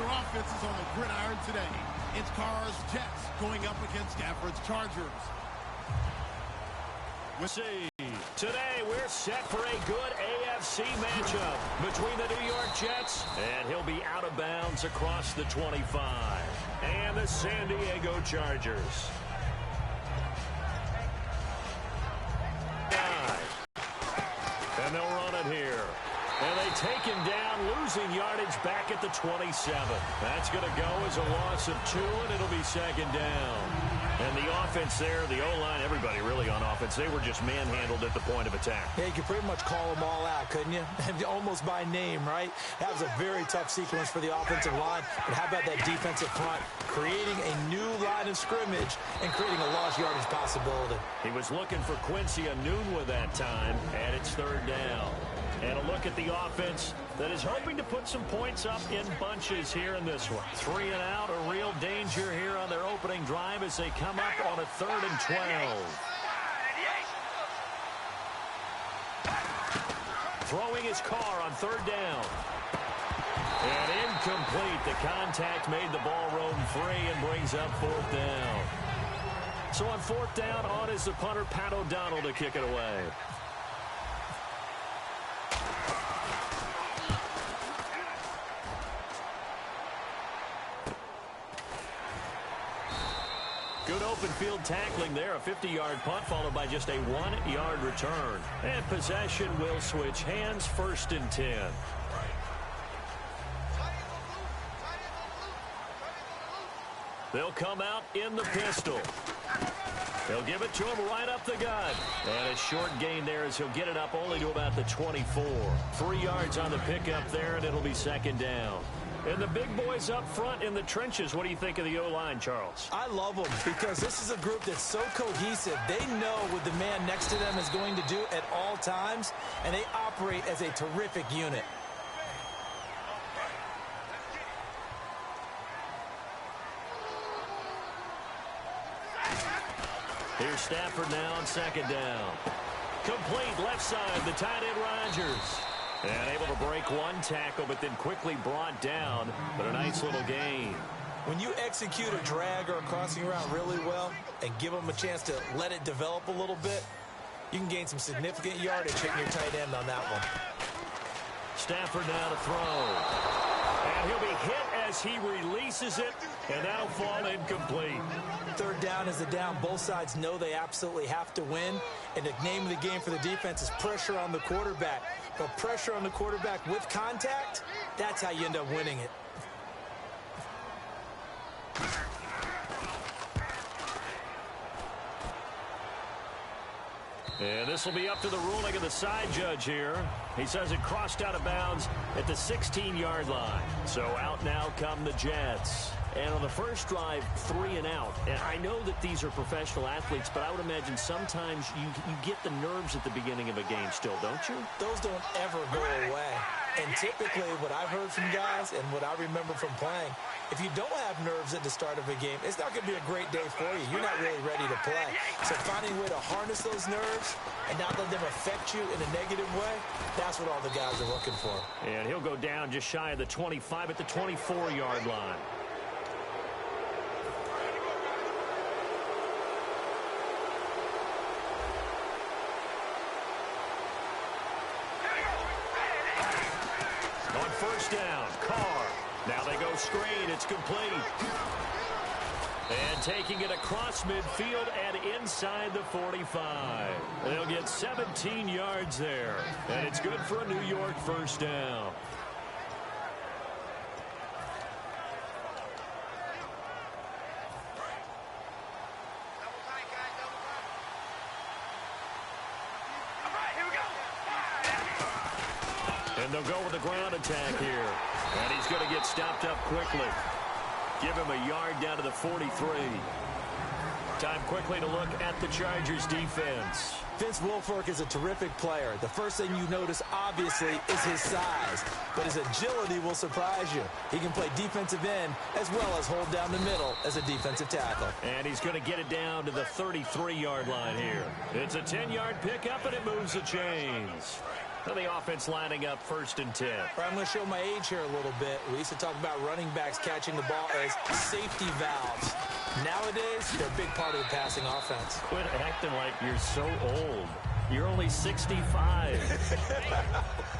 their offenses on the gridiron today. It's Carr's Jets going up against Stafford's Chargers. We'll see. Today we're set for a good AFC matchup between the New York Jets, and he'll be out of bounds across the 25, and the San Diego Chargers. And they'll run it here. And they take him down, losing yardage back at the 27. That's going to go as a loss of 2, and it'll be second down. And the offense there, the O-line, everybody really on offense, they were just manhandled at the point of attack. Yeah, you could pretty much call them all out, couldn't you? Almost by name, right? That was a very tough sequence for the offensive line. But how about that defensive front, creating a new line of scrimmage and creating a lost yardage possibility? He was looking for Quincy Enunwa that time, and it's third down. And a look at the offense that is hoping to put some points up in bunches here in this one. 3 and out, a real danger here on their opening drive as they come up on a 3rd and 12. Throwing his car on 3rd down. And incomplete. The contact made the ball roam free and brings up 4th down. So on 4th down, on is the punter, Pat O'Donnell, to kick it away. Good open field tackling there. A 50-yard punt followed by just a 1-yard return. And possession will switch hands, 1st and 10. They'll come out in the pistol. They'll give it to him right up the gut. And a short gain there as he'll get it up only to about the 24. 3 yards on the pickup there, and it'll be second down. And the big boys up front in the trenches, what do you think of the O-line, Charles? I love them because this is a group that's so cohesive. They know what the man next to them is going to do at all times, and they operate as a terrific unit. Here's Stafford now on 2nd down. Complete left side, the tight end Rodgers. And able to break 1 tackle, but then quickly brought down. But a nice little gain. When you execute a drag or a crossing route really well and give them a chance to let it develop a little bit, you can gain some significant yardage hitting your tight end on that one. Stafford now to throw. And he'll be hit as he releases it, and that'll fall incomplete. 3rd down is the down. Both sides know they absolutely have to win. And the name of the game for the defense is pressure on the quarterback. But pressure on the quarterback with contact, that's how you end up winning it. And this will be up to the ruling of the side judge here. He says it crossed out of bounds at the 16-yard line. So out now come the Jets. And on the first drive, 3 and out. And I know that these are professional athletes, but I would imagine sometimes you get the nerves at the beginning of a game still, don't you? Those don't ever go away. And typically what I've heard from guys and what I remember from playing, if you don't have nerves at the start of a game, it's not going to be a great day for you. You're not really ready to play. So finding a way to harness those nerves and not let them affect you in a negative way, that's what all the guys are looking for. And he'll go down just shy of the 25 at the 24-yard line. On 1st down, Carr. Now they go screen. It's complete. And taking it across midfield and inside the 45. They'll get 17 yards there. And it's good for a New York 1st down. And they'll go with the ground attack here. And he's going to get stopped up quickly. Give him a yard down to the 43. Time quickly to look at the Chargers defense. Vince Wilfork is a terrific player. The first thing you notice, obviously, is his size. But his agility will surprise you. He can play defensive end as well as hold down the middle as a defensive tackle. And he's going to get it down to the 33-yard line here. It's a 10-yard pickup, and it moves the chains. And the offense lining up 1st and 10. I'm going to show my age here a little bit. We used to talk about running backs catching the ball as safety valves. Nowadays, they're a big part of the passing offense. Quit acting like you're so old. You're only 65.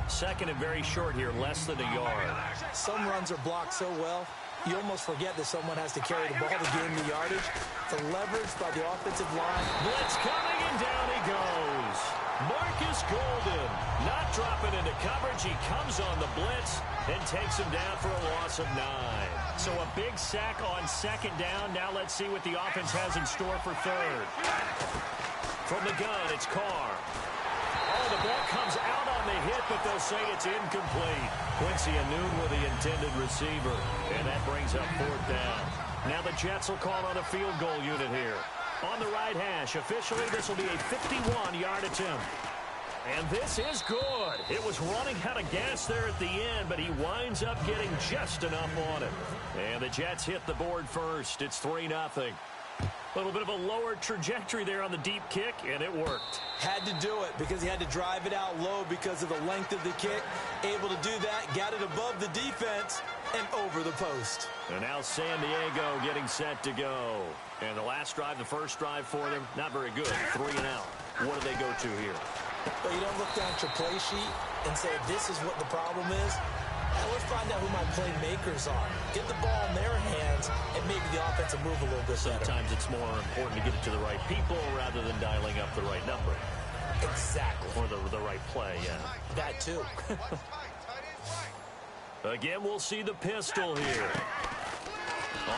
2nd and very short here, less than a yard. Some runs are blocked so well, you almost forget that someone has to carry the ball to gain the yardage. The leverage by the offensive line. Blitz coming, and down he goes. Marcus Golden not dropping into coverage. He comes on the blitz and takes him down for a loss of 9. So a big sack on 2nd down. Now let's see what the offense has in store for 3rd. From the gun, it's Carr. Oh, the ball comes out on the hit, but they'll say it's incomplete. Quincy Enunwa with the intended receiver, and that brings up 4th down. Now the Jets will call on a field goal unit here. On the right hash, officially, this will be a 51-yard attempt. And this is good. It was running out of gas there at the end, but he winds up getting just enough on it. And the Jets hit the board first. It's 3-0. A little bit of a lower trajectory there on the deep kick, and it worked. Had to do it because he had to drive it out low because of the length of the kick. Able to do that, got it above the defense and over the post. And now San Diego getting set to go. And the last drive, the first drive for them, not very good. 3 and out. What do they go to here? But you don't look down at your play sheet and say, this is what the problem is. Now let's find out who my playmakers are. Get the ball in their hands, and maybe the offense will move a little bit better. Sometimes it's more important to get it to the right people rather than dialing up the right number. Exactly. Or the right play, yeah. That too. Again, we'll see the pistol here.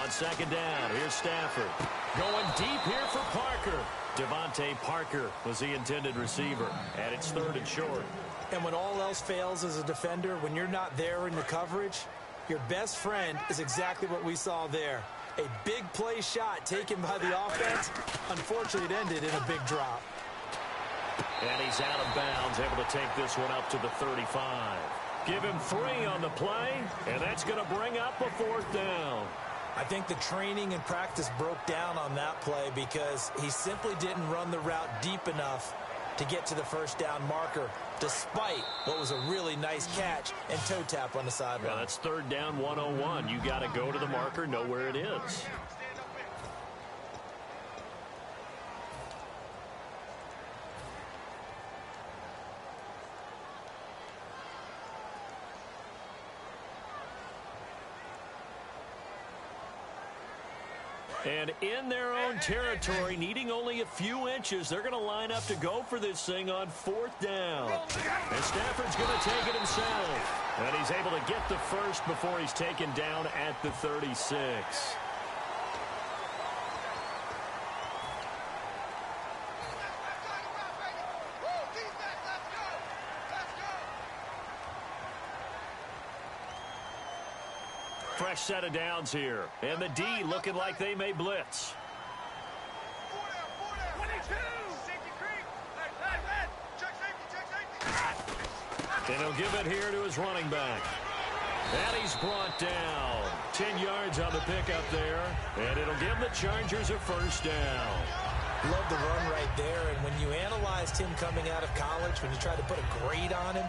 On 2nd down, here's Stafford. Going deep here for Parker. Devontae Parker was the intended receiver. And it's 3rd and short. And when all else fails as a defender, when you're not there in the coverage, your best friend is exactly what we saw there. A big play shot taken by the offense. Unfortunately, it ended in a big drop. And he's out of bounds, able to take this one up to the 35. Give him 3 on the play, and that's going to bring up a 4th down. I think the training and practice broke down on that play because he simply didn't run the route deep enough to get to the 1st down marker, despite what was a really nice catch and toe tap on the sideline. Yeah, that's 3rd down 101. You got to go to the marker, know where it is. And in their own territory, needing only a few inches, they're going to line up to go for this thing on 4th down. And Stafford's going to take it himself. And he's able to get the first before he's taken down at the 36. Fresh set of downs here. And the D looking like they may blitz. And he'll give it here to his running back. And he's brought down. 10 yards on the pickup there. And it'll give the Chargers a 1st down. Love the run right there. And when you analyzed him coming out of college, when you tried to put a grade on him,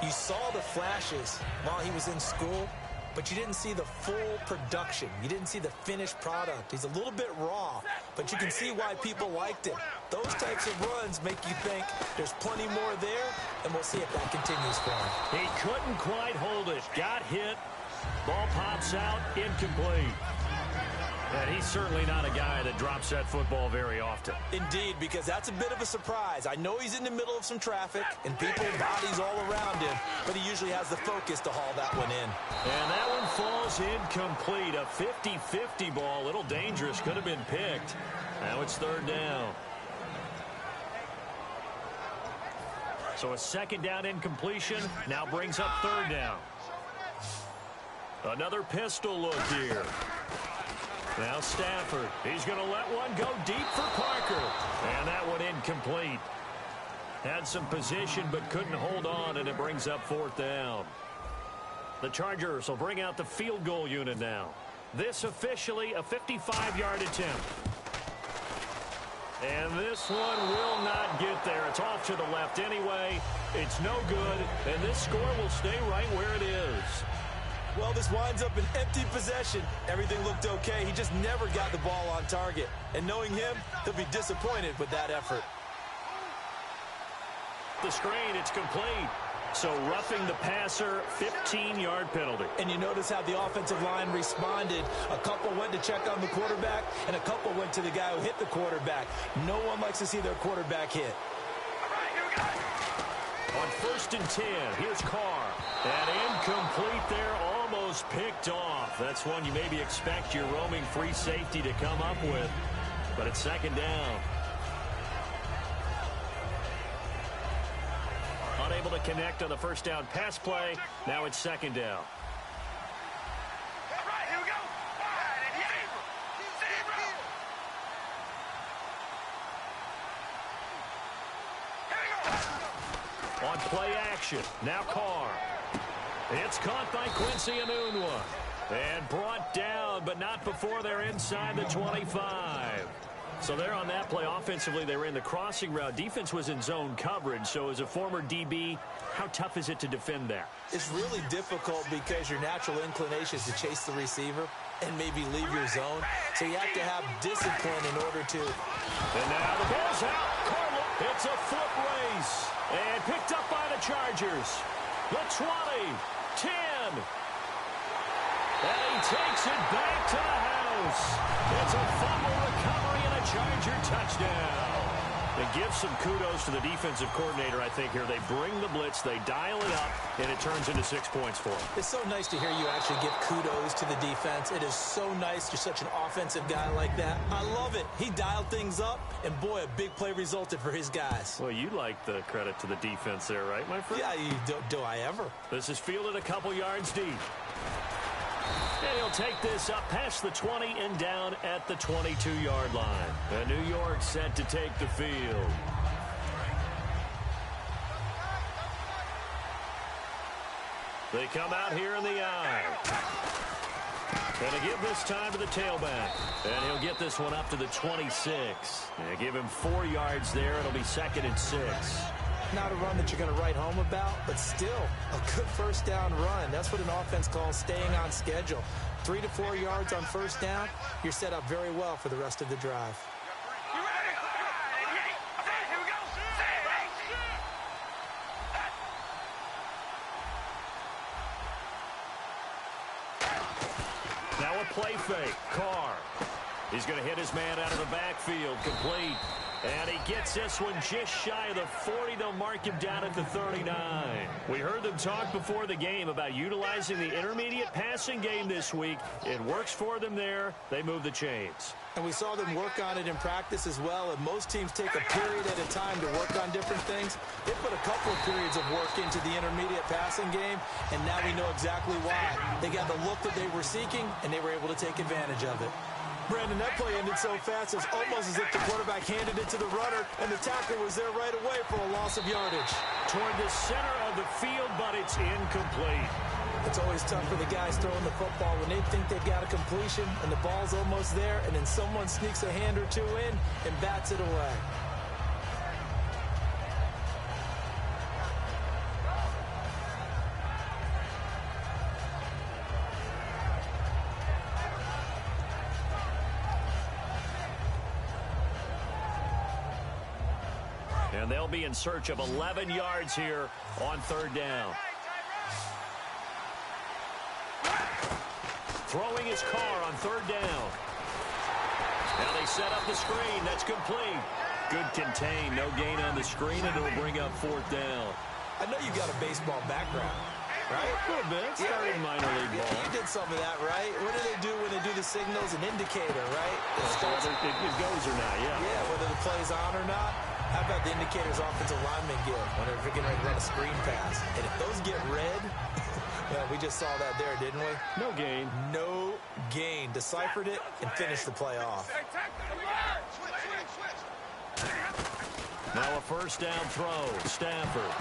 you saw the flashes while he was in school, but you didn't see the full production. You didn't see the finished product. He's a little bit raw, but you can see why people liked him. Those types of runs make you think there's plenty more there, and we'll see if that continues for him. He couldn't quite hold it. Got hit. Ball pops out. Incomplete. And he's certainly not a guy that drops that football very often. Indeed, because that's a bit of a surprise. I know he's in the middle of some traffic and people, bodies all around him, but he usually has the focus to haul that one in. And that one falls incomplete. A 50-50 ball. A little dangerous. Could have been picked. Now it's 3rd down. So a 2nd down incompletion now brings up 3rd down. Another pistol look here. Now Stafford, he's going to let one go deep for Parker. And that one incomplete. Had some position but couldn't hold on, and it brings up 4th down. The Chargers will bring out the field goal unit now. This officially a 55-yard attempt. And this one will not get there. It's off to the left anyway. It's no good, and this score will stay right where it is. Well, this winds up an empty possession. Everything looked okay. He just never got the ball on target. And knowing him, he'll be disappointed with that effort. The screen, it's complete. So roughing the passer, 15-yard penalty. And you notice how the offensive line responded. A couple went to check on the quarterback, and a couple went to the guy who hit the quarterback. No one likes to see their quarterback hit. On 1st and 10, here's Carr. And incomplete there, almost picked off. That's one you maybe expect your roaming free safety to come up with. But it's 2nd down. Unable to connect on the 1st down pass play. Now it's 2nd down. On play action, now Carr. It's caught by Quincy Enunwa. And brought down, but not before they're inside the 25. So there on that play, offensively, they ran the crossing route. Defense was in zone coverage. So as a former DB, how tough is it to defend that? It's really difficult because your natural inclination is to chase the receiver and maybe leave your zone. So you have to have discipline in order to. And now the ball's out. Carlo, it's a foot race. And picked up by the Chargers. The 20, 10. And he takes it back to the house. It's a fumble recovery and a Charger touchdown. It gives some kudos to the defensive coordinator, I think, here. They bring the blitz, they dial it up, and it turns into 6 points for them. It's so nice to hear you actually give kudos to the defense. It is so nice. You're such an offensive guy like that. I love it. He dialed things up, and boy, a big play resulted for his guys. Well, you like the credit to the defense there, right, my friend? Yeah, do I ever. This is fielded a couple yards deep. And he'll take this up past the 20 and down at the 22-yard line. And New York set to take the field. They come out here in the eye. And to give this time to the tailback. And he'll get this one up to the 26. And give him 4 yards there. It'll be 2nd and 6. Not a run that you're going to write home about, but still a good 1st down run. That's what an offense calls staying on schedule. 3 to 4 yards on 1st down, you're set up very well for the rest of the drive. Now a play fake. Carr. He's going to hit his man out of the backfield. Complete. And he gets this one just shy of the 40. They'll mark him down at the 39. We heard them talk before the game about utilizing the intermediate passing game this week. It works for them there. They move the chains. And we saw them work on it in practice as well. And most teams take a period at a time to work on different things. They put a couple of periods of work into the intermediate passing game, and now we know exactly why. They got the look that they were seeking, and they were able to take advantage of it. Brandon, that play ended so fast, it's almost as if the quarterback handed it to the runner, and the tackle was there right away for a loss of yardage. Toward the center of the field, but it's incomplete. It's always tough for the guys throwing the football when they think they've got a completion, and the ball's almost there, and then someone sneaks a hand or two in and bats it away. And they'll be in search of 11 yards here on 3rd down. Throwing his Carr on 3rd down. Now they set up the screen. That's complete. Good contain. No gain on the screen, and it'll bring up 4th down. I know you got a baseball background, right? A little bit. Started minor league ball. You did some of that, right? What do they do when they do the signals? An indicator, right? It goes or not, yeah. Yeah, whether the play's on or not. How about the indicators offensive linemen give when they're getting ready to run a screen pass? And if those get red, yeah, we just saw that there, didn't we? No gain. No gain. Deciphered it and finished the play off. Now a 1st down throw. Stafford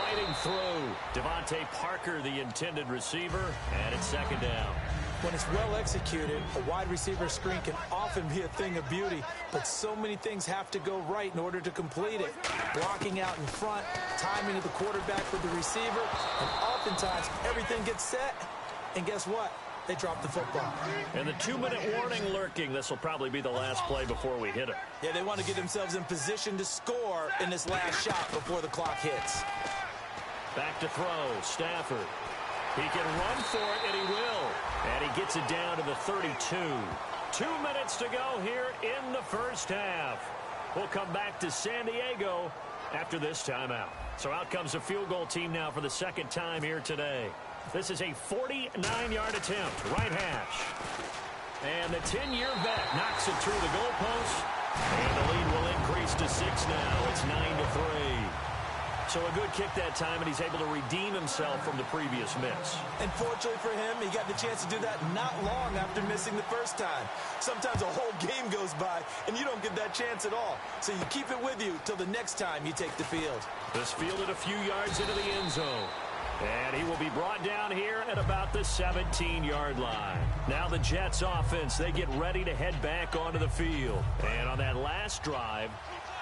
fighting through. Devontae Parker, the intended receiver, and it's 2nd down. When it's well executed, a wide receiver screen can often be a thing of beauty, but so many things have to go right in order to complete it. Blocking out in front, timing of the quarterback with the receiver, and oftentimes everything gets set, and guess what? They drop the football. And the 2-minute warning lurking. This will probably be the last play before we hit it. Yeah, they want to get themselves in position to score in this last shot before the clock hits. Back to throw, Stafford. He can run for it, and he will. And he gets it down to the 32. 2 minutes to go here in the first half. We'll come back to San Diego after this timeout. So out comes a field goal team now for the second time here today. This is a 49-yard attempt, right hash. And the 10-year vet knocks it through the goalpost. And the lead will increase to 6 now. It's 9-3. So a good kick that time, and he's able to redeem himself from the previous miss. And fortunately for him, he got the chance to do that not long after missing the first time. Sometimes a whole game goes by, and you don't get that chance at all. So you keep it with you till the next time you take the field. This fielded a few yards into the end zone. And he will be brought down here at about the 17-yard line. Now the Jets offense, they get ready to head back onto the field. And on that last drive,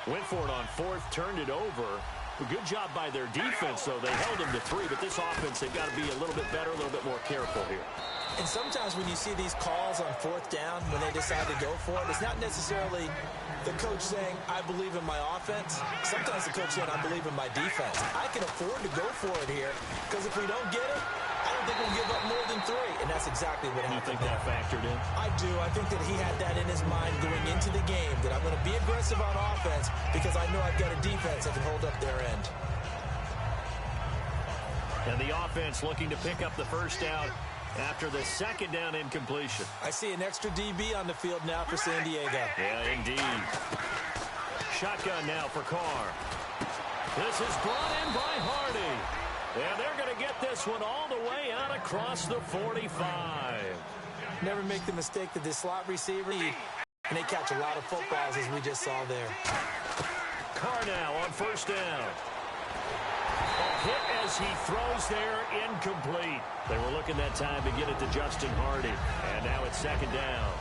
went for it on fourth, turned it over. A good job by their defense, though. They held them to 3, but this offense, they've got to be a little bit better, a little bit more careful here. And sometimes when you see these calls on fourth down, when they decide to go for it, it's not necessarily the coach saying, I believe in my offense. Sometimes the coach saying, I believe in my defense. I can afford to go for it here, because if we don't get it, I don't think we'll give up more than 3. And that's exactly what happened. You think that factored in? I do. I think that he had that in his mind going into the game, that I'm going to be aggressive on offense because I know I've got a defense that can hold up their end. And the offense looking to pick up the first down after the second down incompletion. I see an extra DB on the field now for San Diego. Yeah, indeed. Shotgun now for Carr. This is brought in by Hardy. And they're going to get this one all the way out across the 45. Never make the mistake that the slot receiver, and they catch a lot of footballs, as we just saw there. Carr now on first down. A hit as he throws there, incomplete. They were looking that time to get it to Justin Hardy. And now it's second down.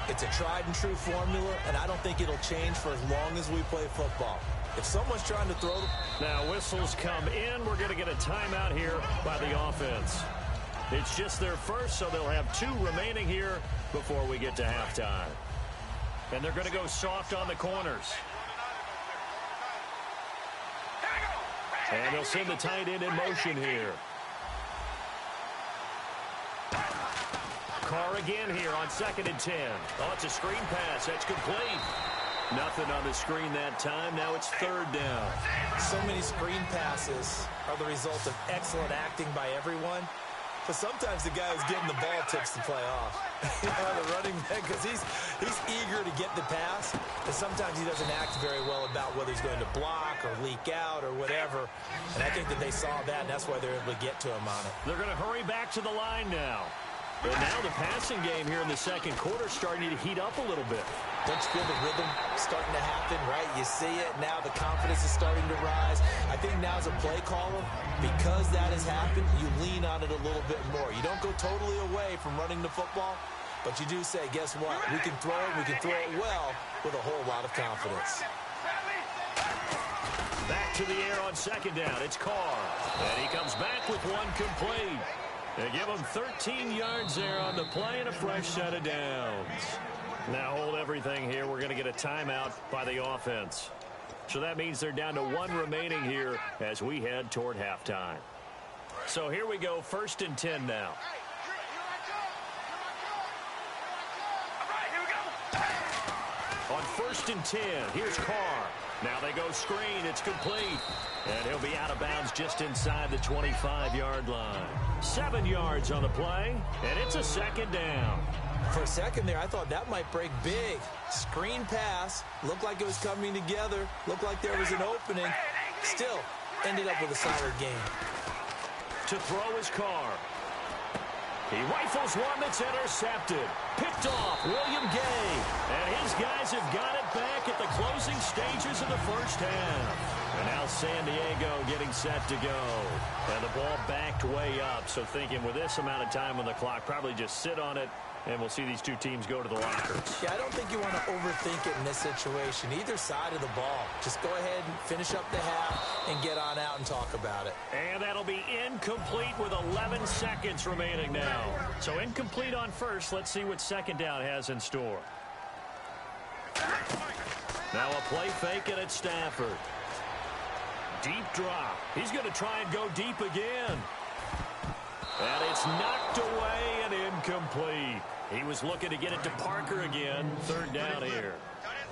It's a tried and true formula, and I don't think it'll change for as long as we play football. If someone's trying to throw... Now whistles come in. We're going to get a timeout here by the offense. It's just their first, so they'll have 2 remaining here before we get to halftime. And they're going to go soft on the corners. And they'll send the tight end in motion here. Carr again here on 2nd and 10. Oh, it's a screen pass. That's complete. Nothing on the screen that time. Now it's third down. So many screen passes are the result of excellent acting by everyone. But sometimes the guy who's getting the ball tips the play off. The running back, because he's eager to get the pass. And sometimes he doesn't act very well about whether he's going to block or leak out or whatever. And I think that they saw that, and that's why they're able to get to him on it. They're going to hurry back to the line now. And now the passing game here in the second quarter starting to heat up a little bit. Don't you feel the rhythm starting to happen, right? You see it. Now the confidence is starting to rise. I think now as a play caller, because that has happened, you lean on it a little bit more. You don't go totally away from running the football, but you do say, guess what? We can throw it. We can throw it well with a whole lot of confidence. Back to the air on second down. It's Carr. And he comes back with one complete. They give him 13 yards there on the play and a fresh set of downs. Now hold everything here. We're going to get a timeout by the offense. So that means they're down to 1 remaining here as we head toward halftime. So here we go, 1st and 10 now. On 1st and 10, here's Carr. Now they go screen. It's complete. And he'll be out of bounds just inside the 25-yard line. 7 yards on the play, and it's a second down. For a second there, I thought that might break big. Screen pass. Looked like it was coming together. Looked like there was an opening. Still, ended up with a solid game. To throw is Carr. He rifles one that's intercepted. Picked off, William Gay. And his guys have got it back at the closing stages of the first half. And now San Diego getting set to go. And the ball backed way up. So thinking with this amount of time on the clock, probably just sit on it, and we'll see these two teams go to the lockers. Yeah, I don't think you want to overthink it in this situation. Either side of the ball. Just go ahead and finish up the half and get on out and talk about it. And that'll be incomplete with 11 seconds remaining now. So incomplete on first. Let's see what second down has in store. Now a play fake, and it's Stafford. Deep drop. He's going to try and go deep again. And it's knocked away and incomplete. He was looking to get it to Parker again. Third down here.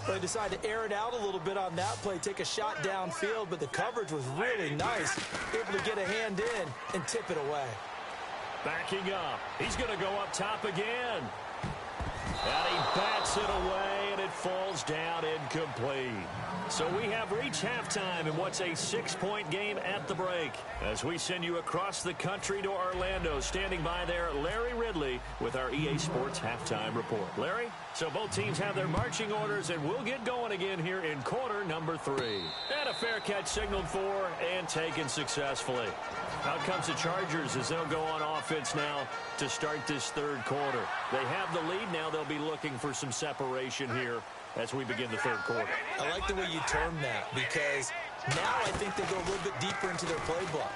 They decided to air it out a little bit on that play, take a shot downfield, but the coverage was really nice. Able to get a hand in and tip it away. Backing up. He's going to go up top again. And he bats it away, and it falls down incomplete. So we have reached halftime in what's a 6-point game at the break. As we send you across the country to Orlando, standing by there, Larry Ridley with our EA Sports Halftime Report. Larry? So both teams have their marching orders, and we'll get going again here in quarter number 3. And a fair catch signaled for and taken successfully. Out comes the Chargers as they'll go on offense now to start this third quarter. They have the lead now. They'll be looking for some separation here as we begin the third quarter. I like the way you term that, because now I think they go a little bit deeper into their playbook.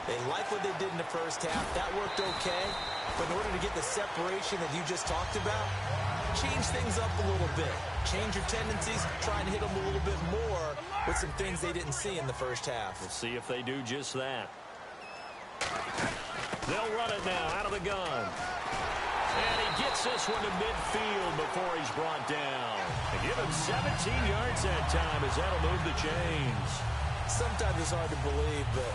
They like what they did in the first half. That worked okay. But in order to get the separation that you just talked about, change things up a little bit. Change your tendencies, try and hit them a little bit more with some things they didn't see in the first half. We'll see if they do just that. They'll run it now out of the gun. And he gets this one to midfield before he's brought down. They give him 17 yards that time as that'll move the chains. Sometimes it's hard to believe, but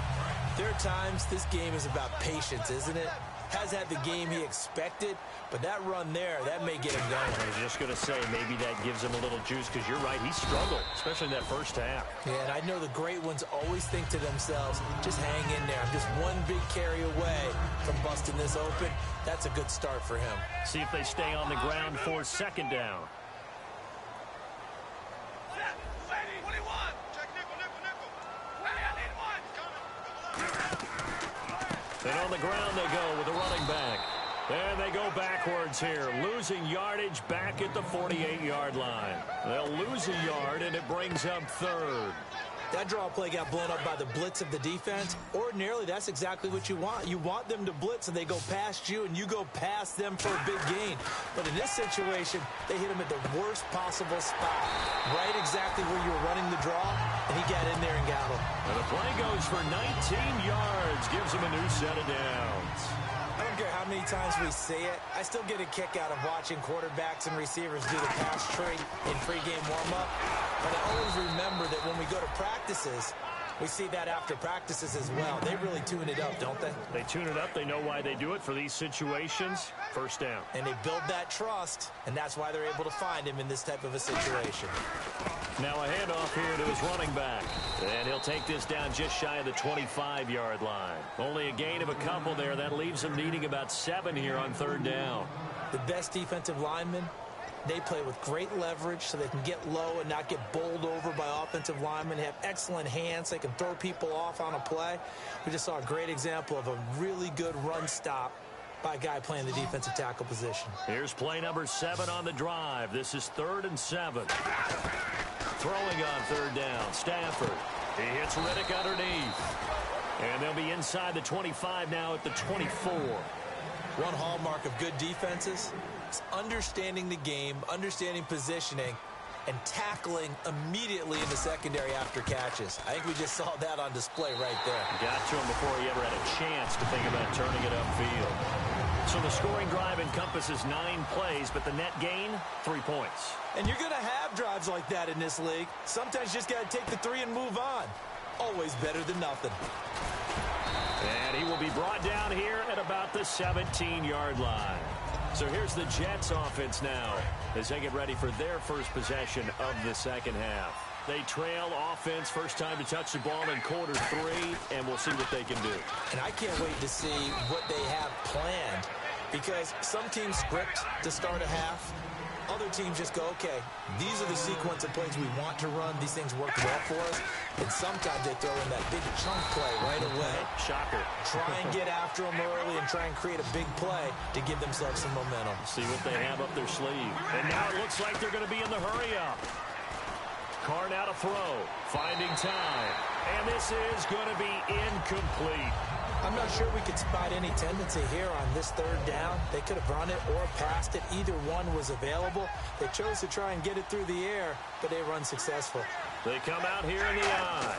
there are times this game is about patience, isn't it? Has had the game he expected, but that run there, that may get him going. I was just going to say, maybe that gives him a little juice, because you're right, he struggled, especially in that first half. Yeah, and I know the great ones always think to themselves, just hang in there. I'm just one big carry away from busting this open. That's a good start for him. See if they stay on the ground for second down. And on the ground they go with the running back. And they go backwards here, losing yardage back at the 48-yard line. They'll lose a yard, and it brings up third. That draw play got blown up by the blitz of the defense. Ordinarily, that's exactly what you want. You want them to blitz, and they go past you, and you go past them for a big gain. But in this situation, they hit him at the worst possible spot, right exactly where you were running the draw, and he got in there and got him. And the play goes for 19 yards, gives him a new set of downs. I don't care how many times we see it. I still get a kick out of watching quarterbacks and receivers do the pass tree in pregame warm-up. But I always remember that when we go to practices, we see that after practices as well. They really tune it up, don't they? They tune it up. They know why they do it for these situations. First down. And they build that trust, and that's why they're able to find him in this type of a situation. Now a handoff here to his running back. And he'll take this down just shy of the 25-yard line. Only a gain of a couple there. That leaves him needing about 7 here on third down. The best defensive linemen, they play with great leverage so they can get low and not get bowled over by offensive linemen. They have excellent hands. They can throw people off on a play. We just saw a great example of a really good run stop by a guy playing the defensive tackle position. Here's play number 7 on the drive. This is 3rd and 7. Throwing on third down, Stafford. He hits Riddick underneath. And they'll be inside the 25 now at the 24. One hallmark of good defenses is understanding the game, understanding positioning, and tackling immediately in the secondary after catches. I think we just saw that on display right there. Got to him before he ever had a chance to think about turning it upfield. So the scoring drive encompasses 9 plays, but the net gain, 3 points. And you're going to have drives like that in this league. Sometimes you just got to take the 3 and move on. Always better than nothing. And he will be brought down here at about the 17-yard line. So here's the Jets offense now as they get ready for their first possession of the second half. They trail offense, first time to touch the ball in quarter 3, and we'll see what they can do. And I can't wait to see what they have planned, because some teams script to start a half, other teams just go, okay, these are the sequence of plays we want to run. These things work well for us. And sometimes they throw in that big chunk play right away. Shocker. Try and get after them early and try and create a big play to give themselves some momentum. See what they have up their sleeve. And now it looks like they're going to be in the hurry-up. Carr now to throw. Finding time. And this is going to be incomplete. I'm not sure we could spot any tendency here on this third down. They could have run it or passed it. Either one was available. They chose to try and get it through the air, but they run successful. They come out here in the eye.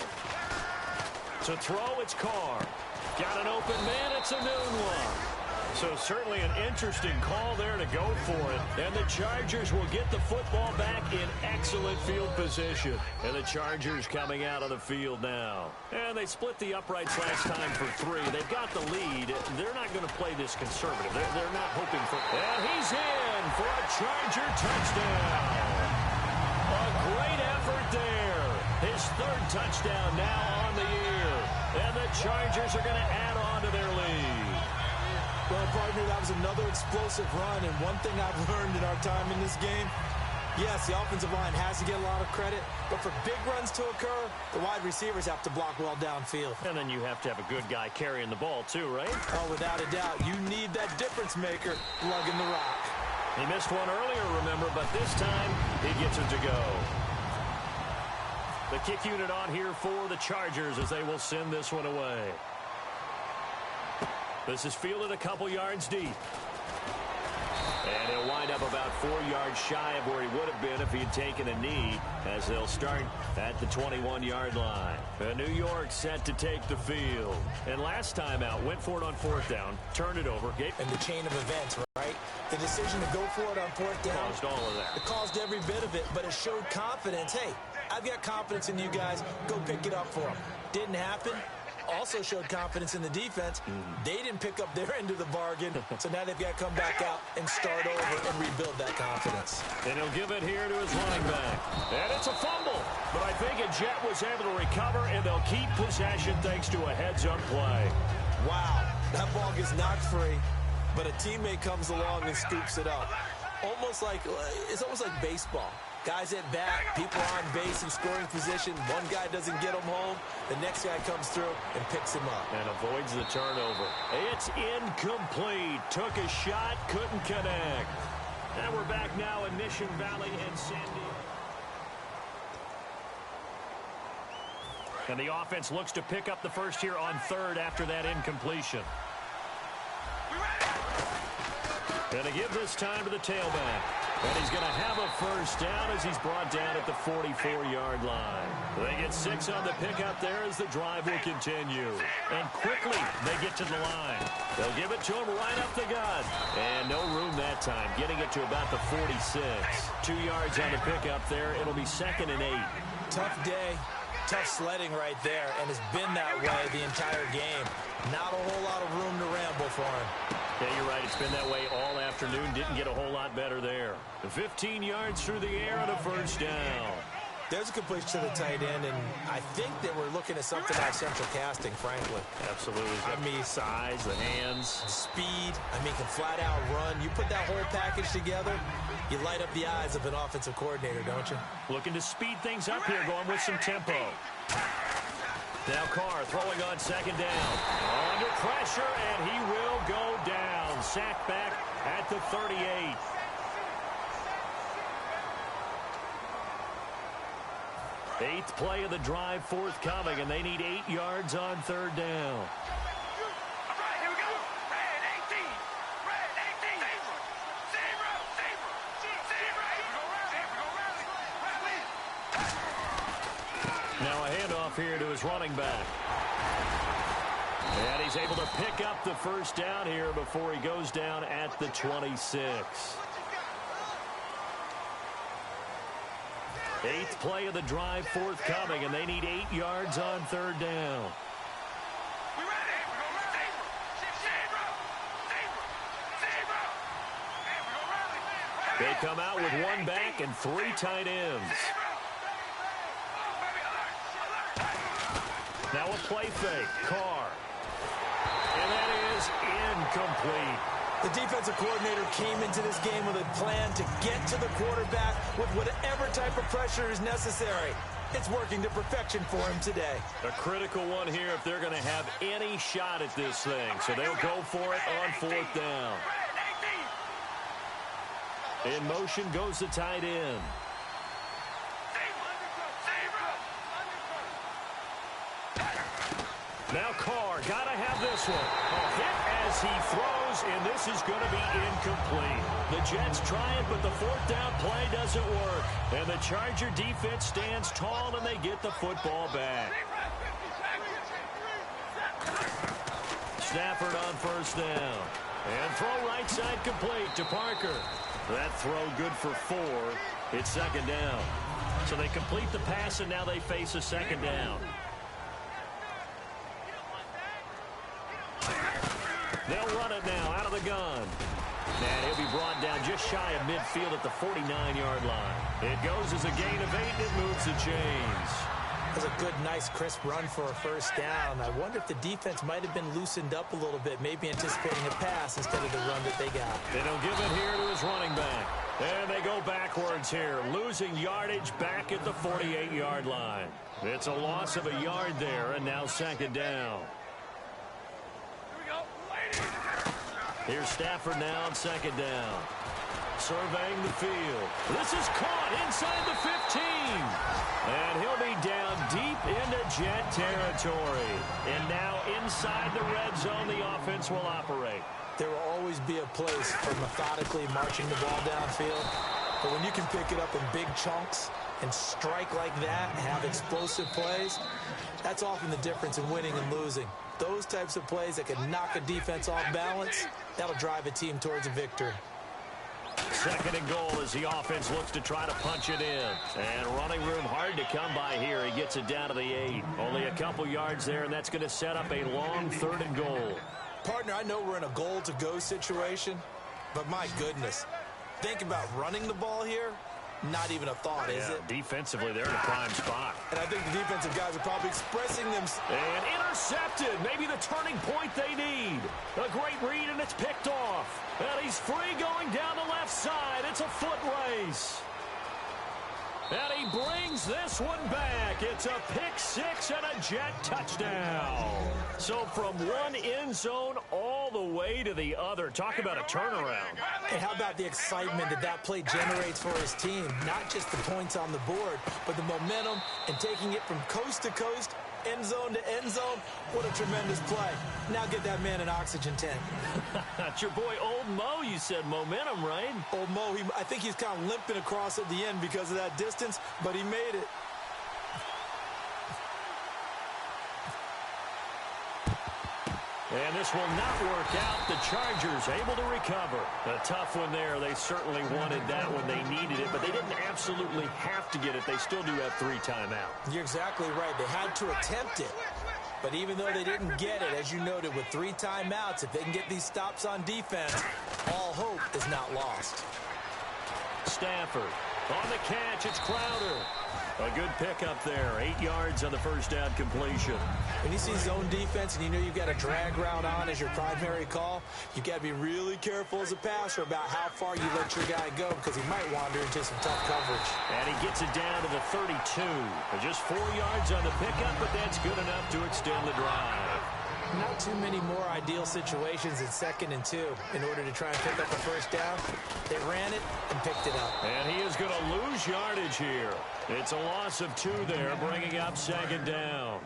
To throw, it's Carr. Got an open man. It's a noon one. So certainly an interesting call there to go for it. And the Chargers will get the football back in excellent field position. And the Chargers coming out on the field now. And they split the uprights last time for 3. They've got the lead. They're not going to play this conservative. They're not hoping for... And he's in for a Charger touchdown. A great effort there. His 3rd touchdown now on the year. And the Chargers are going to add on to their lead. Well, partner, that was another explosive run, and one thing I've learned in our time in this game, yes, the offensive line has to get a lot of credit, but for big runs to occur, the wide receivers have to block well downfield. And then you have to have a good guy carrying the ball too, right? Oh, without a doubt. You need that difference maker lugging the rock. He missed one earlier, remember, but this time he gets it to go. The kick unit on here for the Chargers as they will send this one away. This is fielded a couple yards deep. And he'll wind up about 4 yards shy of where he would have been if he had taken a knee, as they'll start at the 21-yard line. New York set to take the field. And last time out, went for it on 4th down, turned it over. And the chain of events, right? The decision to go for it on 4th down. Caused all of that. It caused every bit of it, but it showed confidence. Hey, I've got confidence in you guys. Go pick it up for them. Didn't happen. Also showed confidence in the defense. They didn't pick up their end of the bargain, so now they've got to come back out and start over and rebuild that confidence. And he'll give it here to his running back. And it's a fumble, but I think a Jet was able to recover, and they'll keep possession thanks to a heads-up play. Wow, that ball gets knocked free, but a teammate comes along and scoops it up. It's almost like baseball. Guys at bat, people on base in scoring position. One guy doesn't get him home. The next guy comes through and picks him up. And avoids the turnover. It's incomplete. Took a shot, couldn't connect. And we're back now in Mission Valley and San Diego. And the offense looks to pick up the first here on 3rd after that incompletion. And to give this time to the tailback. And he's going to have a first down as he's brought down at the 44-yard line. They get 6 on the pickup there as the drive will continue. And quickly they get to the line. They'll give it to him right up the gut. And no room that time, getting it to about the 46. 2 yards on the pickup there. It'll be 2nd and 8. Tough day. Tough sledding right there, and it's been that way the entire game. Not a whole lot of room to ramble for him. Yeah, you're right. It's been that way all afternoon. Didn't get a whole lot better there. 15 yards through the air and a first down. There's a completion to the tight end, and I think that we're looking at something like central casting, frankly. Absolutely. I mean, size, the hands. Speed. I mean, can flat out run. You put that whole package together, you light up the eyes of an offensive coordinator, don't you? Looking to speed things up here, going with some tempo. Now Carr throwing on 2nd down. Under pressure, and he will go down. Sacked back at the 38. Eighth play of the drive forthcoming, and they need 8 yards on 3rd down. Now a handoff here to his running back. And he's able to pick up the first down here before he goes down at the 26. 8th play of the drive forthcoming, and they need 8 yards on 3rd down. They come out with 1 back and 3 tight ends. Now a play fake. Carr. And that is incomplete. The defensive coordinator came into this game with a plan to get to the quarterback with whatever type of pressure is necessary. It's working to perfection for him today. A critical one here if they're going to have any shot at this thing. So they'll go for it on 4th down. In motion goes the tight end. Now Carr, got to have this one. A hit as he throws, and this is going to be incomplete. The Jets try it, but the 4th down play doesn't work. And the Charger defense stands tall, and they get the football back. Stafford on 1st down. And throw right side complete to Parker. That throw good for 4. It's 2nd down. So they complete the pass, and now they face a 2nd down. They'll run it now out of the gun. And he'll be brought down just shy of midfield at the 49-yard line. It goes as a gain of 8, and it moves the chains. That's a good, nice, crisp run for a 1st down. I wonder if the defense might have been loosened up a little bit, maybe anticipating a pass instead of the run that they got. And he'll give it here to his running back. And they go backwards here, losing yardage back at the 48-yard line. It's a loss of a yard there, and now 2nd down. Here's Stafford now on 2nd down. Surveying the field. This is caught inside the 15. And he'll be down deep into Jet territory. And now inside the red zone, the offense will operate. There will always be a place for methodically marching the ball downfield. But when you can pick it up in big chunks and strike like that, have explosive plays, that's often the difference in winning and losing. Those types of plays that can knock a defense off balance, that'll drive a team towards a victory. 2nd and goal as the offense looks to try to punch it in. And running room hard to come by here. He gets it down to the 8. Only a couple yards there, and that's going to set up a long 3rd and goal. Partner, I know we're in a goal-to-go situation, but my goodness, think about running the ball here. Not even a thought, is it? Defensively, they're in a prime spot. And I think the defensive guys are probably expressing themselves. And intercepted. Maybe the turning point they need. A great read, and it's picked off. And he's free going down the left side. It's a foot race. And he brings this one back. It's a pick 6 and a Jet touchdown. So from one end zone all the way to the other. Talk about a turnaround. And how about the excitement that that play generates for his team? Not just the points on the board, but the momentum and taking it from coast to coast, end zone to end zone. What a tremendous play. Now get that man an oxygen tank. That's your boy Old Mo. You said momentum, right? Old Mo, I think he's kind of limping across at the end because of that distance, but he made it. And this will not work out. The Chargers able to recover. A tough one there. They certainly wanted that when they needed it, but they didn't absolutely have to get it. They still do have 3 timeouts. You're exactly right. They had to attempt it. But even though they didn't get it, as you noted, with 3 timeouts, if they can get these stops on defense, all hope is not lost. Stafford on the catch. It's Crowder. A good pickup there. 8 yards on the 1st down completion. When you see zone defense and you know you've got a drag route on as your primary call, you've got to be really careful as a passer about how far you let your guy go because he might wander into some tough coverage. And he gets it down to the 32. Just 4 yards on the pickup, but that's good enough to extend the drive. Not too many more ideal situations in 2nd and 2 in order to try and pick up a 1st down. They ran it and picked it up. And he is going to lose yardage here. It's a loss of 2 there, bringing up 2nd down.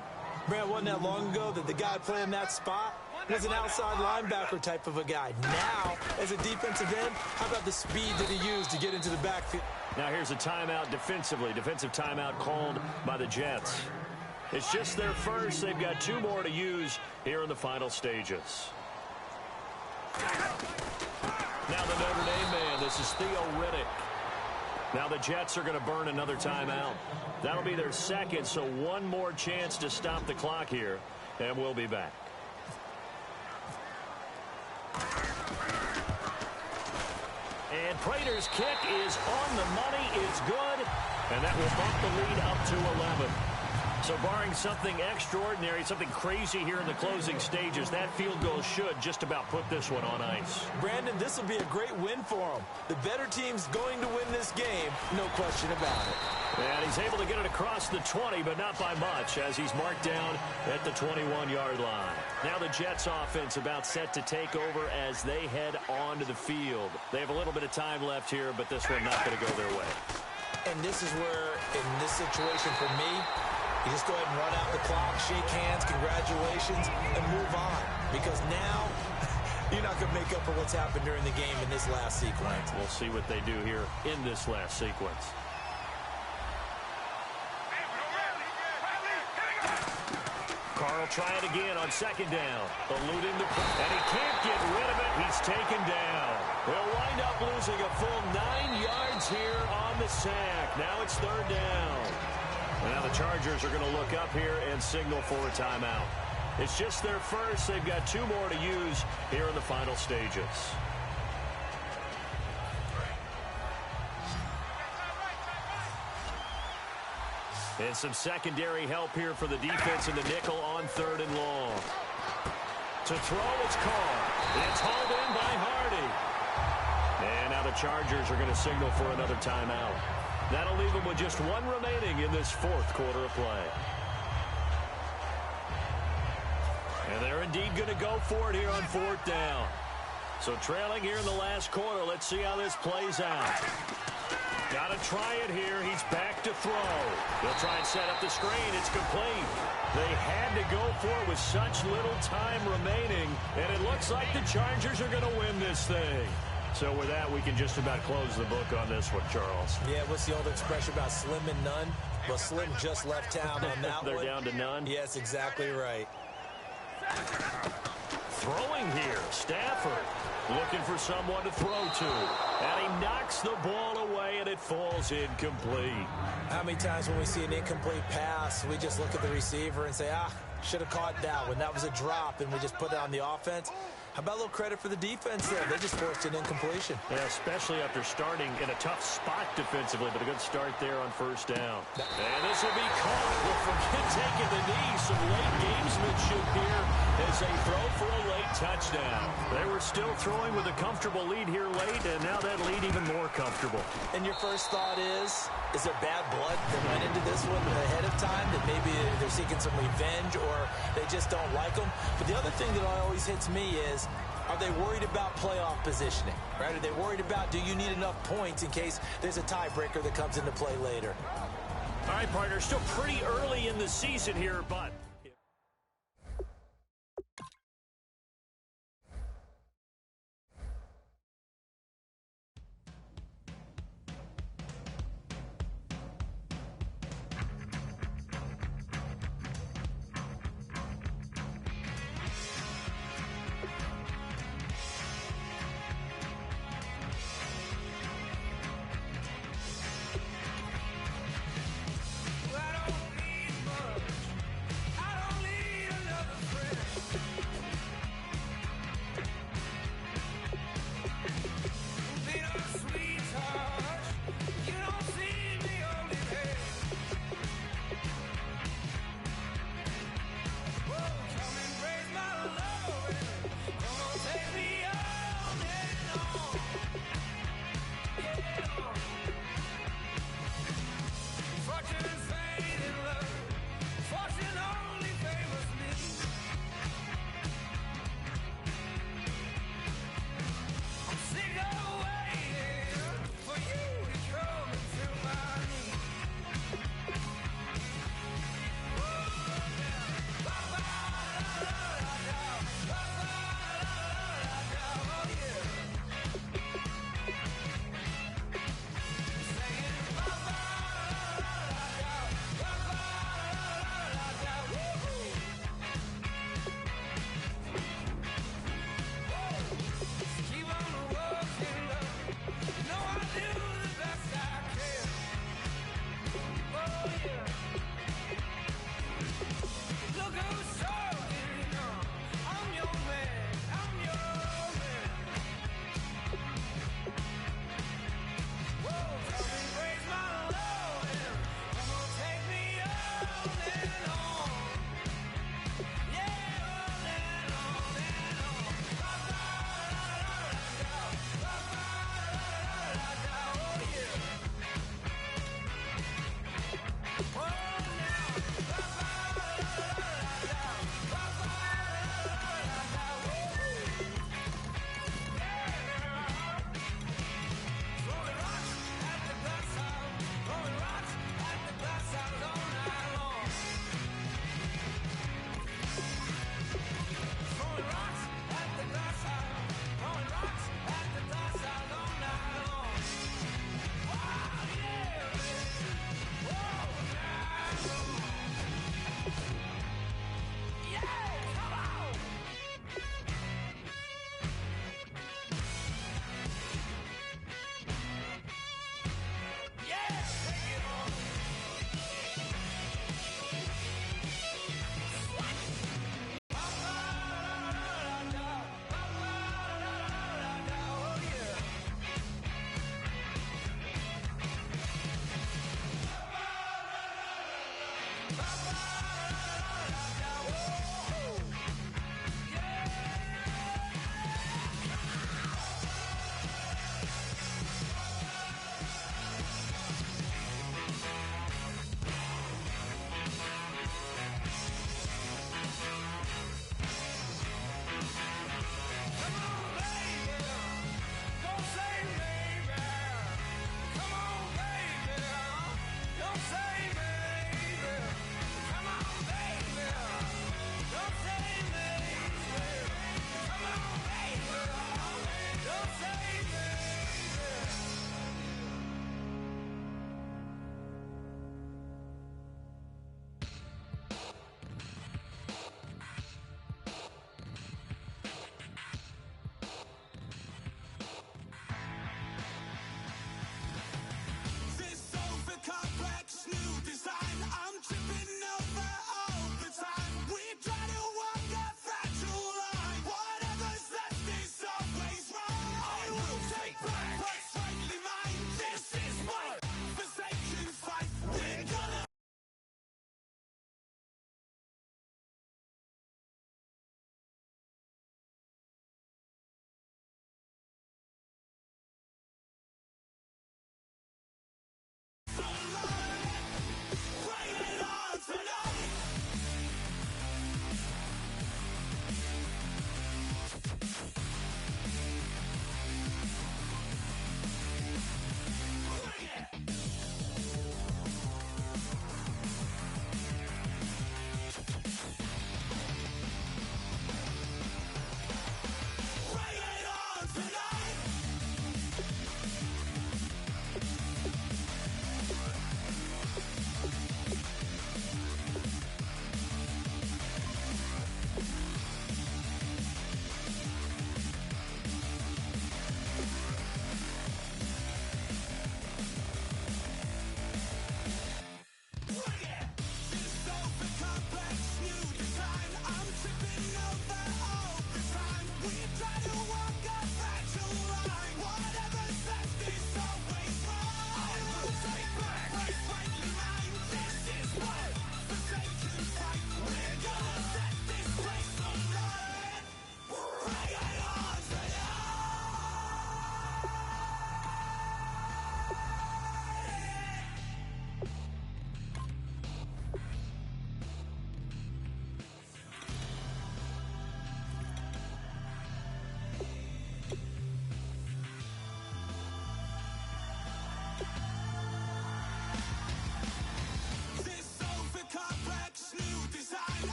Man, wasn't that long ago that the guy playing that spot was an outside linebacker type of a guy. Now, as a defensive end, how about the speed that he used to get into the backfield? Now here's a timeout defensively. Defensive timeout called by the Jets. It's just their first. They've got 2 more to use here in the final stages. Now the Notre Dame man. This is Theo Riddick. Now the Jets are going to burn another timeout. That'll be their 2nd, so 1 more chance to stop the clock here, and we'll be back. And Prater's kick is on the money. It's good, and that will bump the lead up to 11. So barring something extraordinary, something crazy here in the closing stages, that field goal should just about put this one on ice. Brandon, this will be a great win for them. The better team's going to win this game, no question about it. And he's able to get it across the 20, but not by much, as he's marked down at the 21-yard line. Now the Jets offense about set to take over as they head onto the field. They have a little bit of time left here, but this one not going to go their way. And this is where, in this situation for me, you just go ahead and run out the clock, shake hands, congratulations, and move on. Because now, you're not going to make up for what's happened during the game in this last sequence. We'll see what they do here in this last sequence. Carl try it again on second down. Eluding the play, and he can't get rid of it. He's taken down. They'll wind up losing a full 9 yards here on the sack. Now it's third down. Now the Chargers are going to look up here and signal for a timeout. It's just their first. They've got 2 more to use here in the final stages. And some secondary help here for the defense in the nickel on third and long. To throw, it's Carr. It's hauled in by Hardy. And now the Chargers are going to signal for another timeout. That'll leave them with just 1 remaining in this fourth quarter of play. And they're indeed going to go for it here on fourth down. So trailing here in the last quarter, let's see how this plays out. Got to try it here. He's back to throw. They'll try and set up the screen. It's complete. They had to go for it with such little time remaining, and it looks like the Chargers are going to win this thing. So with that, we can just about close the book on this one, Charles. Yeah, what's the old expression about slim and none? Well, Slim just left town on that one. They're down to none? Yes, exactly right. Throwing here, Stafford looking for someone to throw to. And he knocks the ball away, and it falls incomplete. How many times when we see an incomplete pass, we just look at the receiver and say, should have caught that one. That was a drop, and we just put it on the offense. How about a little credit for the defense there? They just forced an incompletion. Yeah, especially after starting in a tough spot defensively, but a good start there on first down. And this will be caught. We'll forget taking the knee. Some late gamesmanship here as they throw for a late touchdown. They were still throwing with a comfortable lead here late, and now that lead even more comfortable. And your first thought is there bad blood that went into this one ahead of time, that maybe they're seeking some revenge or they just don't like them? But the other thing that always hits me is, are they worried about playoff positioning? Right? Are they worried about, do you need enough points in case there's a tiebreaker that comes into play later? All right, partner, still pretty early in the season here, but...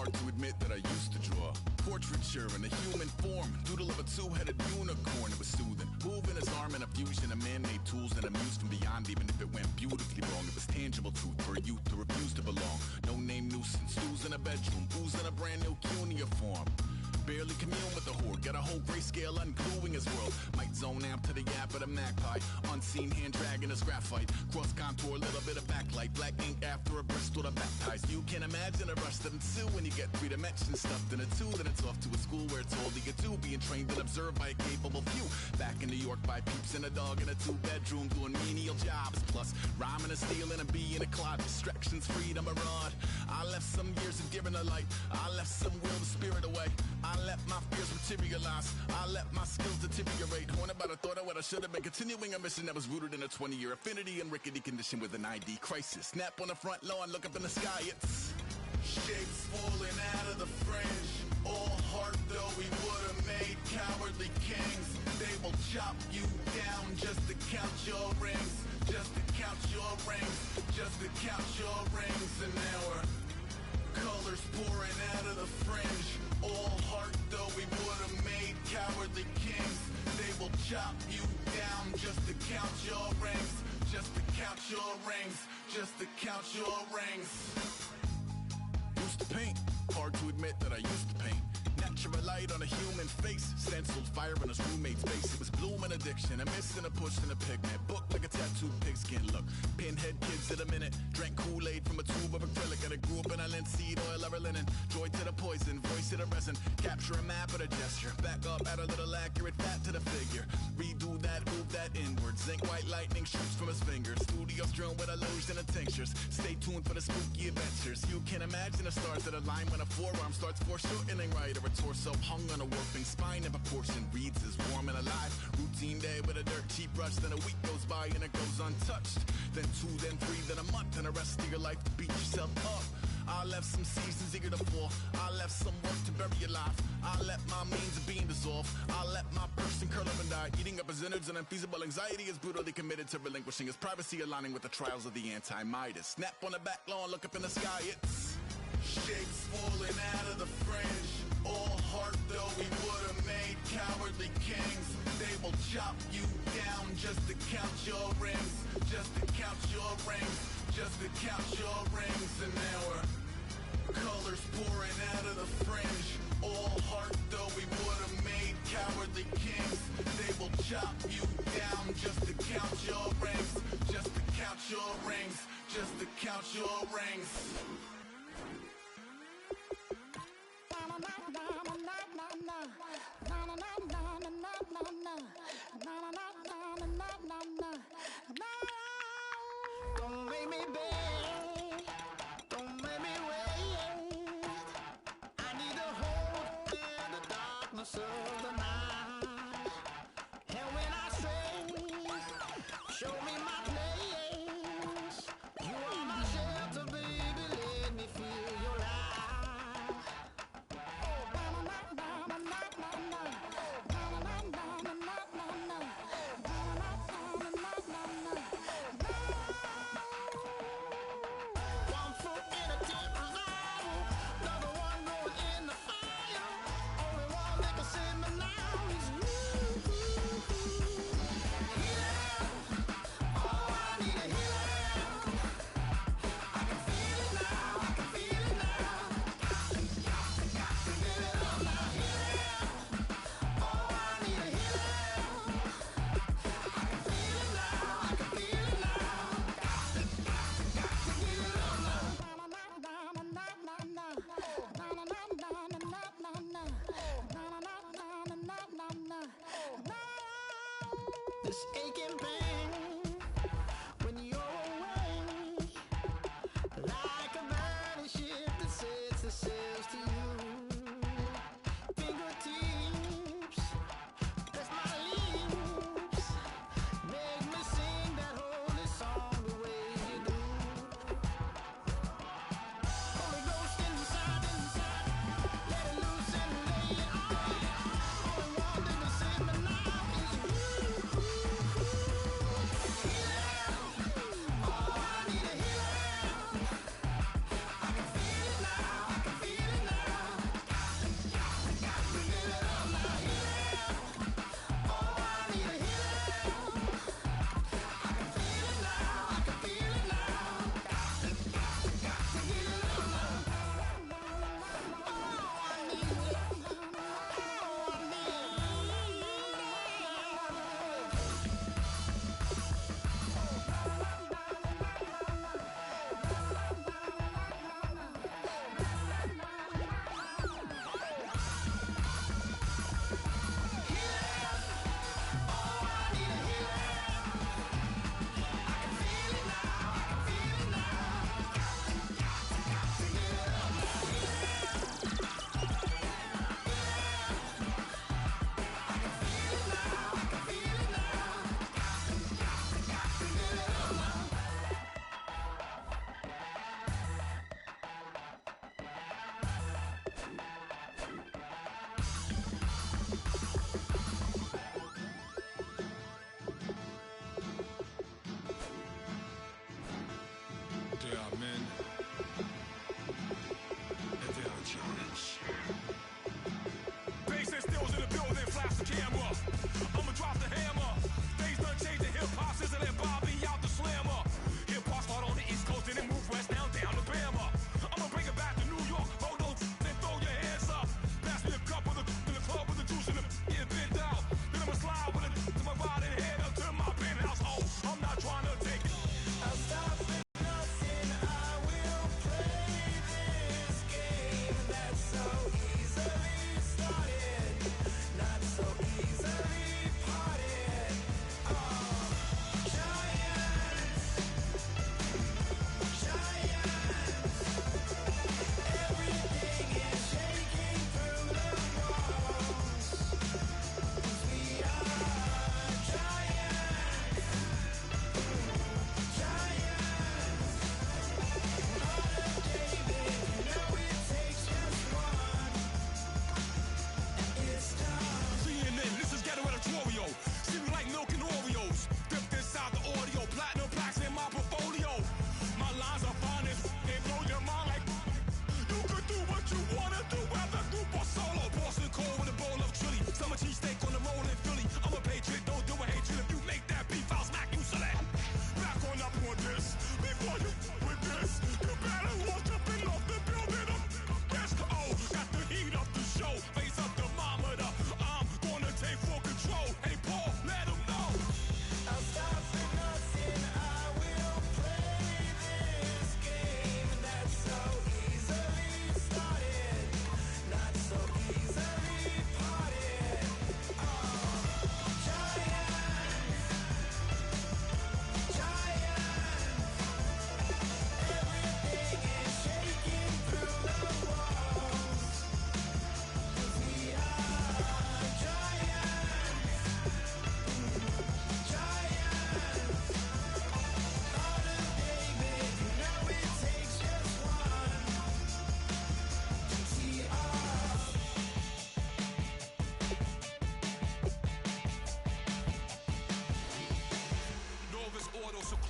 hard to admit that I used to draw. Portraiture in a human form, doodle of a two-headed unicorn. It was soothing, moving his arm in a fusion of man-made tools and a muse from beyond. Even if it went beautifully wrong, it was tangible truth for a youth to refuse to belong. No name nuisance, who's in a bedroom, who's in a brand new cuneiform. Barely commune with the horde, got a whole grayscale ungluing his world. Might zone amp to the yap of the magpie, unseen hand dragging his graphite. Cross contour, little bit of backlight, black ink after a Bristol to baptize. You can imagine a rush that ensue when you get three dimensions stuffed in a two. Then it's off to a school where it's all you get to, being trained and observed by a capable few. Back in New York by peeps and a dog in a two-bedroom doing menial jobs. Plus, rhyming and stealing and being a clod, distractions, freedom, a rod. I left some years of giving a light, I left some will to spirit away. I let my fears materialize, I let my skills deteriorate. Haunted by the thought of what I should have been, continuing a mission that was rooted in a 20-year affinity and rickety condition with an ID crisis. Snap on the front lawn, look up in the sky, it's shapes falling out of the fringe. All heart though we would have made cowardly kings. They will chop you down just to count your rings, just to count your rings, just to count your rings. And now we're colors pouring out of the fringe. All heart though we would have made cowardly kings. They will chop you down just to count your rings, just to count your rings, just to count your rings. Used to paint, hard to admit that I used to paint. Natural light on a human face, stenciled fire in his roommate's face. It was bloom and addiction, a miss and a push and a pigment. Book like a tattooed pigskin look. Pinhead kids at a minute, drank Kool-Aid from a tube of acrylic. And I grew up in a linseed oil or a linen. Joy to the poison, voice to the resin. Capture a map of a gesture, back up, add a little accurate fat to the figure. Redo that, move that inward. Zinc white lightning shoots from his fingers. Studio strewn with illusion and tinctures. Stay tuned for the spooky adventures. You can imagine the stars that align when a forearm starts foreshortening right, or a torso hung on a warping spine in proportion. Reads as warm and alive. Routine day with a dirt cheap brush. Then a week goes by and it goes untouched. Then 2, then 3, then a month, and the rest of your life to beat yourself up. I left some seasons eager to fall. I left some work to bury alive. I let my means of being dissolve. I let my person curl up and die. Eating up his innards and unfeasible anxiety is brutally committed to relinquishing his privacy, aligning with the trials of the anti-Midas. Snap on the back lawn, look up in the sky, it's shapes falling out of the fringe. All heart though we would have made cowardly kings. They will chop you down just to count your rings, just to count your rings, just to count your rings. And now we're colors pouring out of the fringe. All heart though we would have made cowardly kings. They will chop you down just to count your rings, just to count your rings, just to count your rings. Don't make me beg, don't make me wait. I need a hold in the darkness of the night. And when I stray, show me my place. You are my shelter, baby, let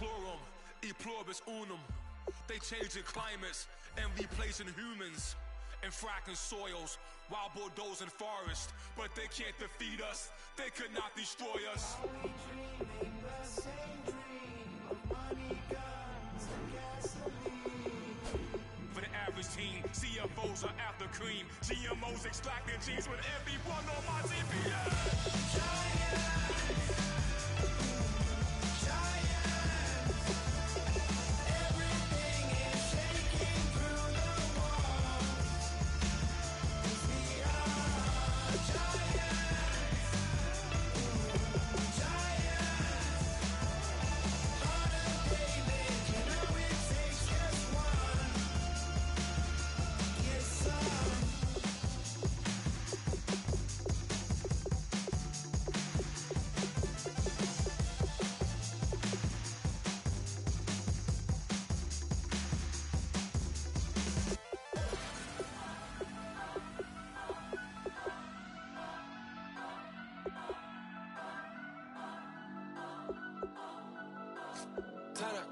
Deplorum, e pluribus unum. They changing climates and replacing humans and fracking soils while bulldozing forests. But they can't defeat us. They could not destroy us. Are we dreaming the same dream of money, guns, and gasoline? For the average team, CFOs are after cream. GMOs extracting genes with everyone on my GPS. Giants!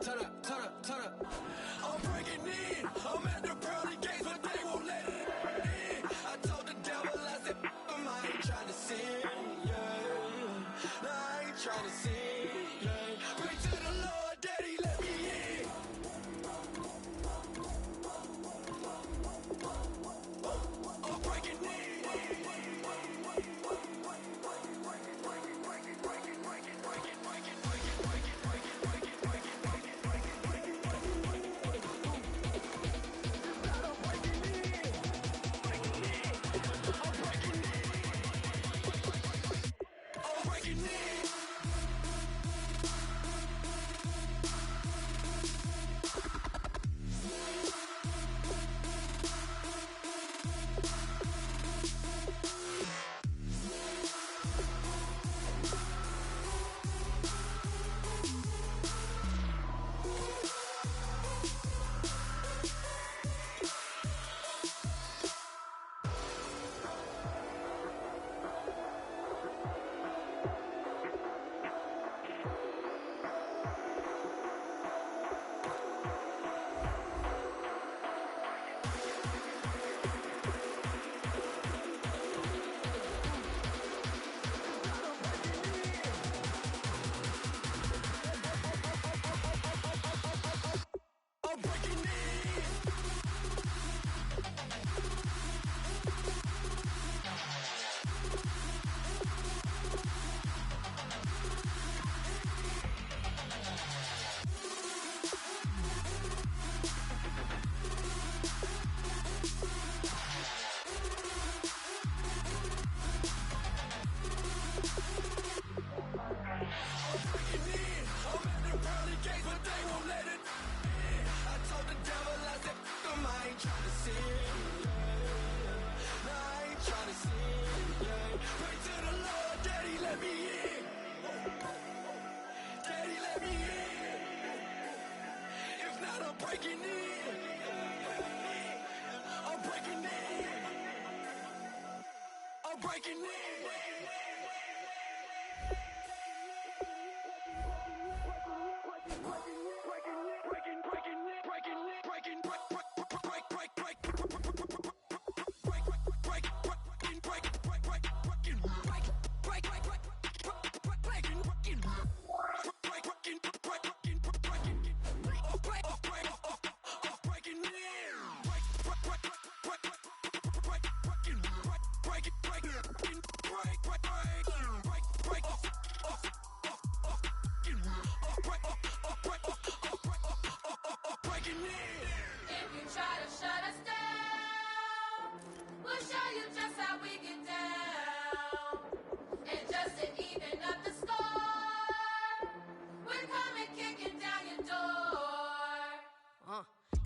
Turn up. I'm breaking in. I'm at the pearly gates, but they won't let it in. I told the devil, I said, I ain't trying to sin, yeah. No, I ain't trying to sin, yeah. Pray to the Lord, Daddy, let me in. I'm breaking in.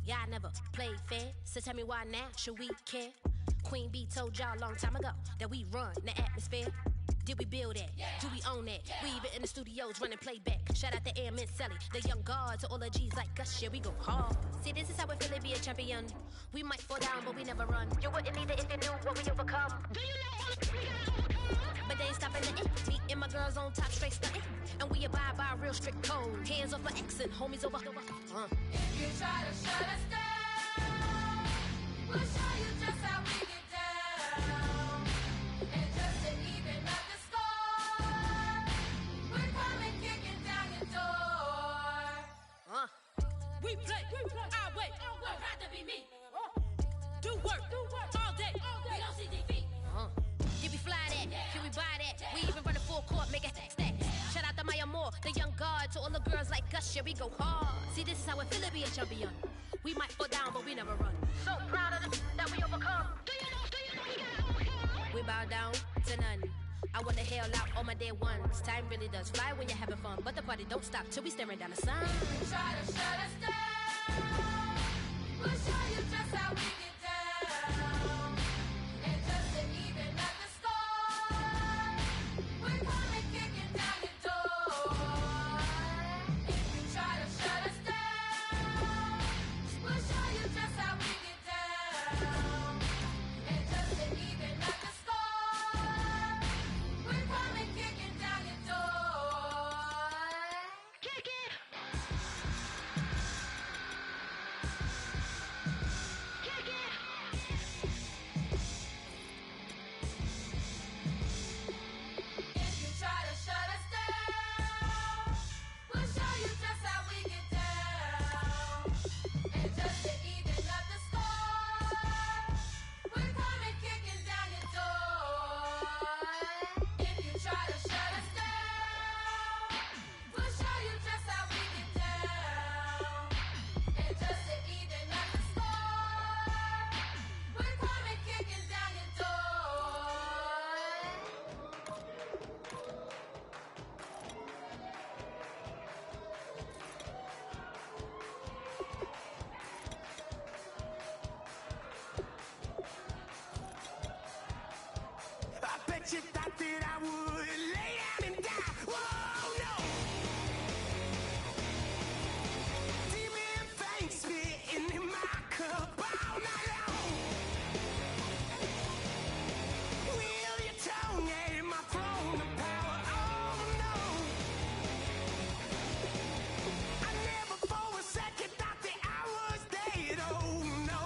Y'all never played fair, so tell me why now should we care? Queen Bee told y'all a long time ago that we run the atmosphere. Did we build it? Yeah. Do we own it? Yeah. We even in the studios running playback. Shout out to Airman Sally, the young guard, to all the G's like us. Yeah, we go hard. See, this is how we feel to be a champion. We might fall down, but we never run. You wouldn't either if you knew what we overcome. Do you know all the we gotta overcome? But they ain't stopping nothing. Me and my girls on top, straight stunting. And we abide by a real strict code. Hands off my ex and homies over. If you try to shut us down, we'll show you just how we get down. And just to even up the score, we're coming kicking down your door. We play our way. I'd rather be me. Do work all day. We don't see defeat. Did we fly that? Can we buy that? We even run a full court, make a stack. Shout out to Maya Moore, the young guard. To all the girls like us, yeah, we go hard. See, this is how it feel to be a champion. We might fall down, but we never run. So proud of the that we overcome. Do you know we gotta overcome? We bow down to none. I wanna hail out all my day ones. Time really does fly when you're having fun, but the party don't stop till we staring down the sun. If you try to shut us down, we'll show you just how we get down. And just to even up the score, we're coming kicking down your door. If you try to shut us down, we'll show you just how we get down. And just to even up the score, we're coming kicking down your door. Kick it! Kick it! If you try to shut us down, we'll show you just how we get down. And just to even up the score, we're coming kicking down your door. If you try to shut us down, we'll show you just how we get down. And just to even up the score, we're coming kicking down your door. I bet you thought that I would lay down and die. Whoa, no. Demon fangs spitting in my cup all night long. Wheel your tongue at my throne of power. Oh, no. I never for a second thought that I was dead. Oh, no.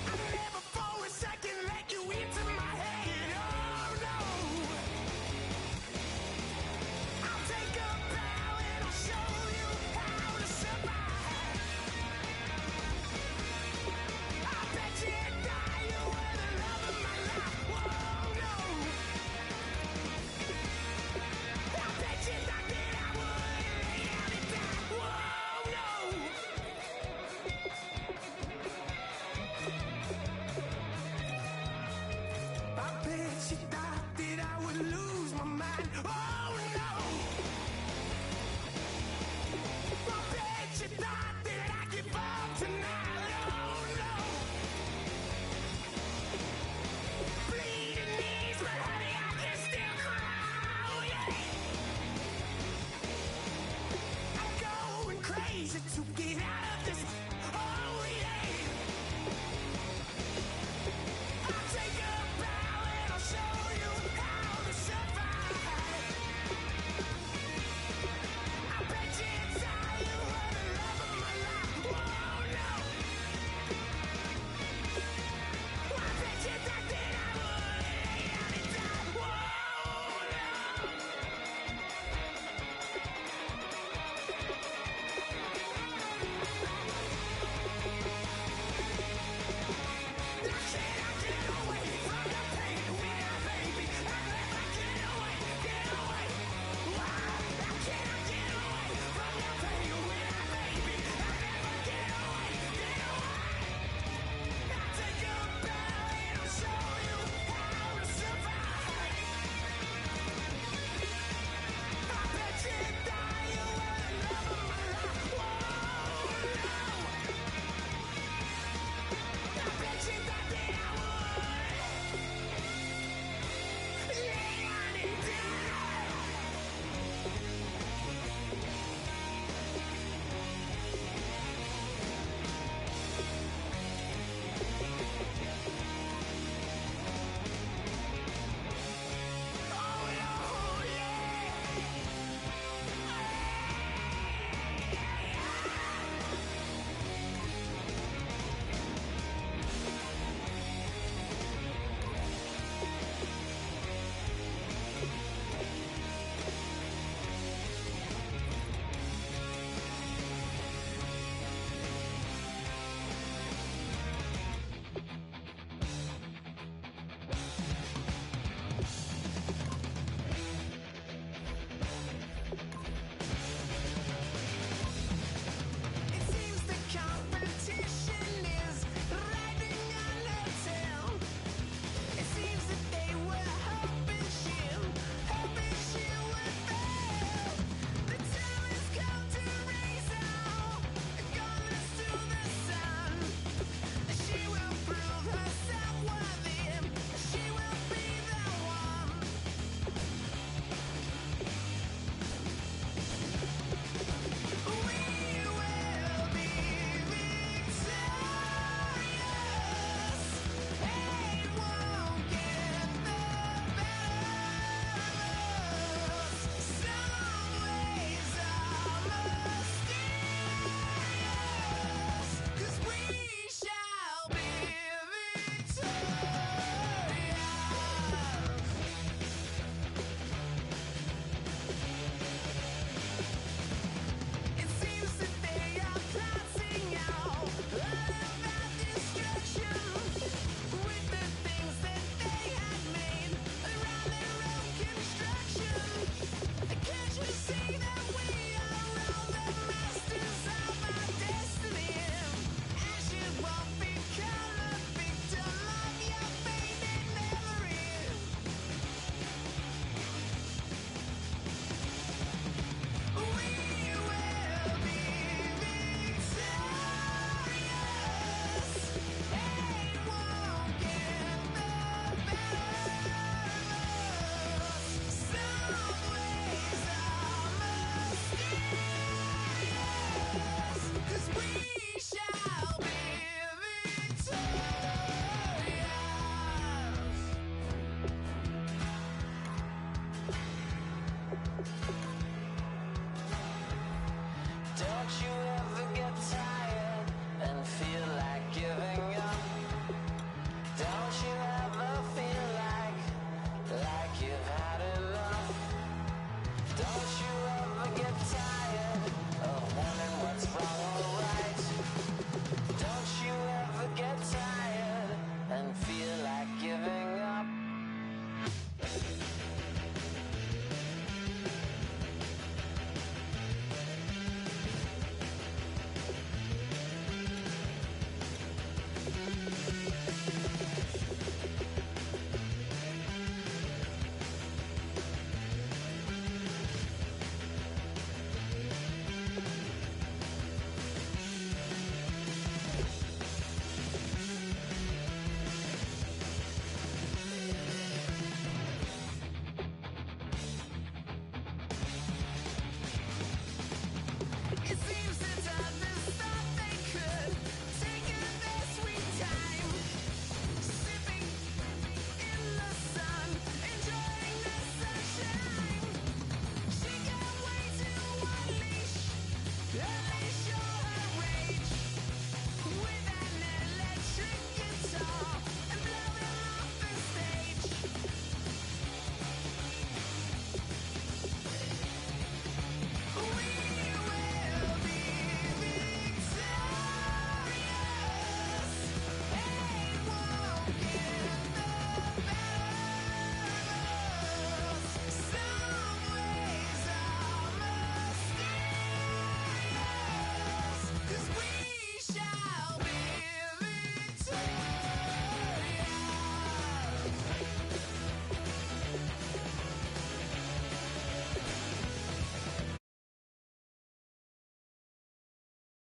I never for a second let you into my head. Oh no. I'll take a bow and I'll show you how to survive. I bet you die, you were the love of my life. Whoa no. I bet you thought that I would lay down and die. Whoa no. I bet you thought that I would lose my mind. Oh no! I bet you thought that I'd give up tonight. Oh no! Bleeding knees, but honey, I can still cry. Oh yeah! I'm going crazy to get out of this